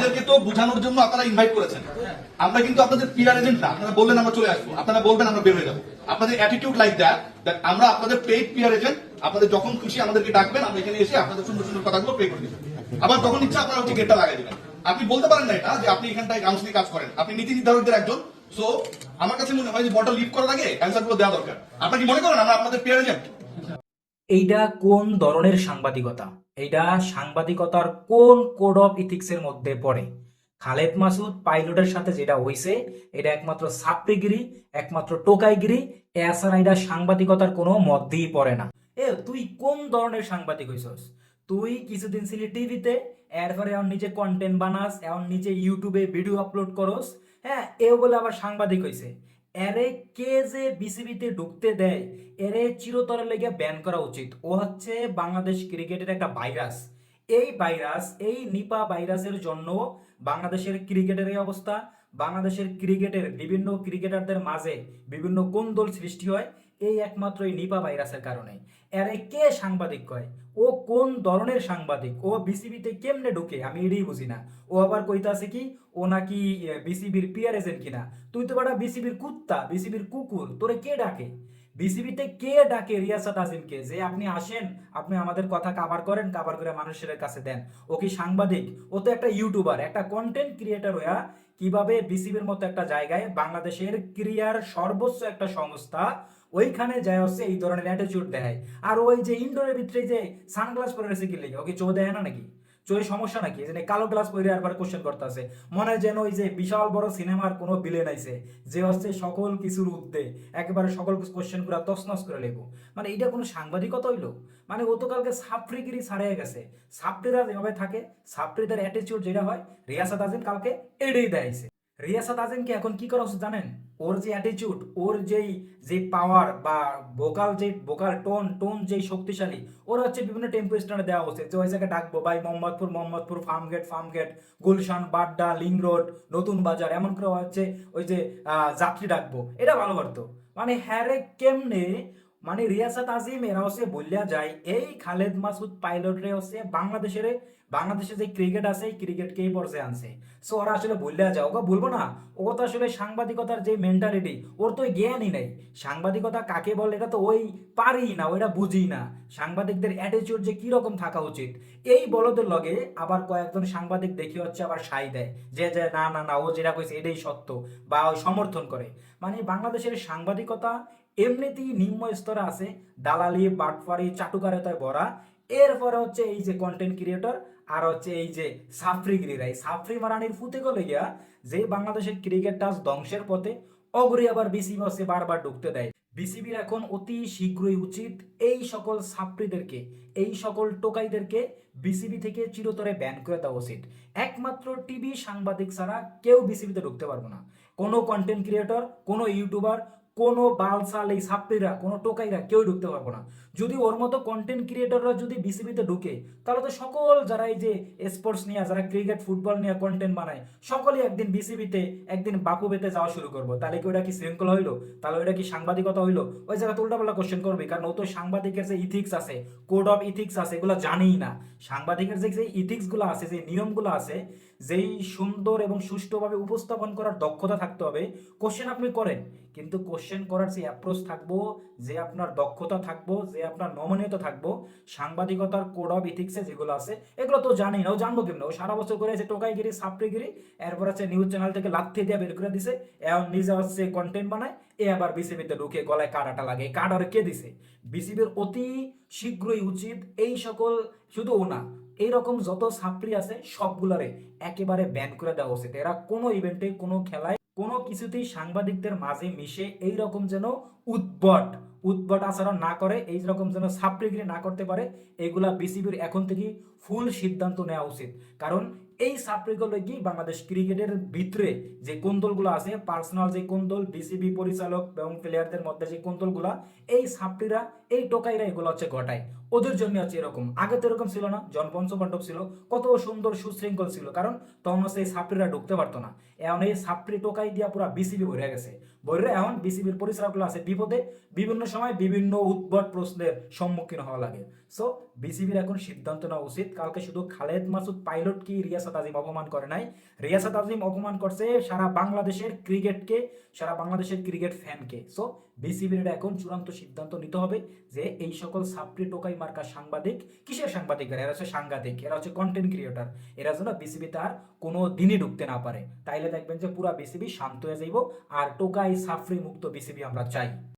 আমাদেরকে তো বোঝানোর জন্য আপনারা ইনভাইট করেছেন। আমরা কিন্তু আপনাদের পিআর এজেন্ট না। আপনারা বললেন আমরা চলে আসবো, আপনারা বলবেন আমরা বের হয়ে যাবো। আপনাদের অ্যাটিটিউড লাইক দ্যাট আমরা আপনাদের পেইড পিআর এজেন্ট। আপনাদের যখন খুশি আমাদেরকে ডাকবেন, আমরা এখানে এসে আপনাদের সুন্দর সুন্দর কথাগুলো প্লে করে দিবেন। আবার যখন ইচ্ছা আপনারা হচ্ছে গেটটা লাগাই দিবেন। আপনি বলতে পারেন না এটা যে আপনি এখানটায় কাউন্সিলিং কাজ করেন, আপনি নীতি নির্ধারকদের একজন। সো আমার কাছে মনে হয় যে বলটা লিভ করার আগে অ্যান্সার গুলো দেওয়া দরকার। আপনারা কি মনে করেন আমরা আপনাদের পিআর এজেন্ট? এইটা কোন ধরনের সাংবাদিকতা? এইটা সাংবাদিকতার কোন কোড অফ ইথিক্সের মধ্যে পড়ে? খালেদ মাসুদ পাইলটের সাথে যেটা হইছে, এটা একমাত্র ছাত্রীগিরি, একমাত্র টোকাইগিরি। এছাড়া এটা সাংবাদিকতার কোনো মধ্যেই পড়ে না। তুই কোন ধরনের সাংবাদিক হইছস? তুই কিছুদিন ছিলি টিভিতে, এরপরে এখন নিজে কন্টেন্ট বানাস, এখন নিজে ইউটিউবে ভিডিও আপলোড করস। হ্যাঁ, এও বলে আবার সাংবাদিক হইছে। এরে কে যে বিসিবিতে ঢুকতে দেয়, এরে চিরতরে লেগে ব্যান করা উচিত। ও হচ্ছে বাংলাদেশ ক্রিকেটের একটা ভাইরাস। এই ভাইরাস, এই নিপা ভাইরাসের জন্য বাংলাদেশের ক্রিকেটের এই অবস্থা। বাংলাদেশের ক্রিকেটের বিভিন্ন ক্রিকেটারদের মাঝে বিভিন্ন কোন্দল সৃষ্টি হয় এই একমাত্র এই নিপা ভাইরাসের কারণে। এরে কে সাংবাদিক কয়? ও কোন ধরনের সাংবাদিক? ও বিসিবিতে কেমনে ঢুকে আমি এটাই বুঝি না। ও আবার কইতাছে কি ও নাকি বিসিবির পিআর এজেন্ট কিনা। তুই তো বেটা বিসিবির কুত্তা, বিসিবির কুকুর, তোরে কে ডাকে? বিসিবিতে কে ডাকে রিয়াসাত আজিমকে যে আপনি আসেন, আপনি আমাদের কথা কাভার করেন, কাভার করে মানুষের কাছে দেন? ও কি সাংবাদিক? ও তো একটা ইউটিউবার, একটা কন্টেন্ট ক্রিয়েটর হইয়া কিভাবে বিসিবির মতো একটা জায়গায়, বাংলাদেশের ক্রিয়ার সর্বোচ্চ একটা সংস্থা, ওইখানে যায় হচ্ছে এই ধরনের অ্যাটিটিউড দেখায়। আর ওই যে ইনডোরের ভিতরে যে সানগ্লাস পরে রয়েছে কি লেগে, ওকে চো দেয় না নাকি? চোখে সমস্যা নাকি? যে কালো গ্লাস পরে আরবার কোশ্চেন করতে আছে, মনে হয় যেন ওই যে বিশাল বড় সিনেমার কোনো বিলেন আইছে যে হচ্ছে সকল কিছুর ঊর্ধ্বে, একেবারে সকল কোশ্চেন পুরো তছনছ করে লেবো। মানে এটা কোনো সাংবাদিকতা হইলো? মানে ও তো কালকে সাফরিগিরি ছাড়িয়ে গেছে। সাফরিরা যেভাবে থাকে, সাফরিদের অ্যাটিটিউড যেটা হয়, রিয়াসাত আজিম কালকে এটাই দেখাইছে। রিয়াসাত আজিমকে এখন কি করা উচিত জানেন? ওর যে অ্যাটিটিউড, ওর যেই যে পাওয়ার বা ভোকাল টোন টোন যেই শক্তিশালী, ওরা হচ্ছে বিভিন্ন টেম্পো স্ট্যান্ডে দেওয়া উচিত যে ওই জায়গায় ডাকবো ভাই মোহাম্মদপুর ফার্মগেট গুলশান বাড্ডা লিং রোড নতুন বাজার, এমন করে হচ্ছে ওই যে যাত্রী ডাকবো। এটা ভালো পারতো। মানে হ্যারে কেমনে, মানে রিয়াসাত আজিম এরা হচ্ছে বললিয়া যায় এই খালেদ মাসুদ পাইলটরে হচ্ছে বাংলাদেশে যে ক্রিকেট আছে এই ক্রিকেটকে এই পর্যায়ে আনছে। সো ওরা আসলে বললিয়া যায়, ওকে বলবো না। ও তো আসলে সাংবাদিকতার যে মেন্টালিটি, ওর তো জ্ঞানই নাই। সাংবাদিকতা কাকে বলে এটা তো ওই পারি না, ওইটা বুঝি না। সাংবাদিকদের অ্যাটিটিউড যে কিরকম থাকা উচিত, এই বলদের লগে আবার কয়েকজন সাংবাদিক দেখি হচ্ছে আবার সাই দেয় যে যে না না না ও যেটা কইছে এটাই সত্য, বা ও সমর্থন করে। মানে বাংলাদেশের সাংবাদিকতা এমনিতেই নিম্ন স্তরে আছে, দালালি বাটফারি চাটুকারিতায় ভরা। এরপরে হচ্ছে এই যে কন্টেন্ট ক্রিয়েটর, আর হচ্ছে এই যে সাফরিগিরিরা, এই সাফরি মারানির ফুতে গলে গিয়া যে বাংলাদেশের ক্রিকেটটা ধ্বংসের পথে, অগরি আবার বিসিবি হচ্ছে বারবার ঢুকতে দেয়। বিসিবির এখন অতি শীঘ্রই উচিত এই সকল ছাত্রীদেরকে, এই সকল টোকাইদেরকে বিসিবি থেকে চিরতরে ব্যান করে দেওয়া উচিত। একমাত্র টিভি সাংবাদিক ছাড়া কেউ বিসিবিতে ঢুকতে পারবো না। কোনো কন্টেন্ট ক্রিয়েটর, কোনো ইউটিউবার, কোনো বালসাল এই ছাত্রীরা, কোনো টোকাইরা কেউ ঢুকতে পারবো না। যদি ওর মতো কন্টেন্ট ক্রিয়েটররা যদি বিসিবিতে ঢুকে, তাহলে তো সকল যারা এই যে স্পোর্টস নিয়ে, যারা ক্রিকেট ফুটবল নিয়ে কন্টেন্ট বানায়, সকলেই একদিন বিসিবিতে, একদিন বাকুবেতে যাওয়া শুরু করবো। তাহলে কি ওটা কি শৃঙ্খলা হইলো? তাহলে ওটা কি সাংবাদিকতা হইলো? ওই জায়গায় উল্টাপাল্টা কোশ্চেন করবে, কারণ ও তো সাংবাদিকের যে ইথিক্স আছে, কোড অফ ইথিক্স আছে, এগুলো জানেই না। সাংবাদিকের যে ইথিক্স গুলো আছে, যে নিয়মগুলো আছে, যেই সুন্দর এবং সুষ্ঠুভাবে উপস্থাপন করার দক্ষতা থাকতে হবে। কোশ্চেন আপনি করেন, কিন্তু কোশ্চেন করার যে অ্যাপ্রোচ থাকবো, যে আপনার দক্ষতা থাকবো, যে আপনার নমনীয়তা থাকবো, সাংবাদিকতার কোড অফ ইথিক্সে যেগুলো আছে এগুলো তো জানি না। ও জানবো কেমন? ও সারা বছর করে আছে টোকাইগিরি সাপ্রিগিরি, এরপর হচ্ছে নিউজ চ্যানেল থেকে লাথি দিয়ে বের করে দিছে, এখন নিজে হচ্ছে কন্টেন্ট বানায়, এ আবার বিসিবিতে ঢুকে গলায় কাটাটা লাগে। এই কাটারে কে দিছে? বিসিবির অতি শীঘ্রই উচিত এই সকল, শুধু ও না, এইরকম যত ছাত্রী আছে সবগুলারে একেবারে ব্যান করে দেওয়া উচিত। এরা কোনো ইভেন্টে, কোনো খেলায়, কোনো কিছুতেই সাংবাদিকদের মাঝে মিশে এই রকম যেন উদ্ভট উদ্ভট আচরণ না করে, এই রকম যেন ছাত্রীগিরি না করতে পারে। এইগুলা বিসিবির এখন থেকে ফুল সিদ্ধান্ত নেওয়া উচিত। কারণ এই ছাত্রীগুলো কি বাংলাদেশ ক্রিকেটের ভিতরে যে কোন্দলগুলো আছে, পার্সোনাল যে কোন্দল, বিসিবি পরিচালক এবং প্লেয়ারদের মধ্যে যে কোন্দলগুলা, এই ছাত্রীরা, এই টোকাইরা এগুলো হচ্ছে ঘটায়। ওদের জন্য হচ্ছে এরকম। আগে তো এরকম ছিল না, জন পঞ্চপাণ্ডব ছিল, কত সুন্দর সুশৃঙ্খল ছিল, কারণ তখন হচ্ছে এই ছাত্রীরা ঢুকতে পারতো না। এখন এই ছাত্রী টোকাই দিয়া পুরো বিসিবি ভরে গেছে। ভরে এখন বিসিবির পরিচালকগুলো আছে বিপদে, বিভিন্ন সময় বিভিন্ন উদ্ভট প্রশ্নের সম্মুখীন হওয়া লাগে। সো বিসিবির এখন সিদ্ধান্ত নেওয়া উচিত। কালকে শুধু খালেদ মাসুদ পাইলট কি রিয়াসাত আজিম অপমান করে নাই, রিয়াসাত আজিম অপমান করছে সারা বাংলাদেশের ক্রিকেটকে, সারা বাংলাদেশের ক্রিকেট ফ্যানকে। সো বিসিবির এটা এখন চূড়ান্ত সিদ্ধান্ত নিতে হবে যে এই সকল সাপ্রি টোকাই মার্কা সাংবাদিক, কিসের সাংবাদিক, এরা হচ্ছে সাংঘাতিক, এরা হচ্ছে কন্টেন্ট ক্রিয়েটর, এরা যেন বিসিবিতে আর কোনো দিনই ঢুকতে না পারে। তাইলে দেখবেন যে পুরা বিসিবি শান্ত হয়ে যাইব, আর টোকাই সাফরি মুক্ত বিসিবি আমরা চাই।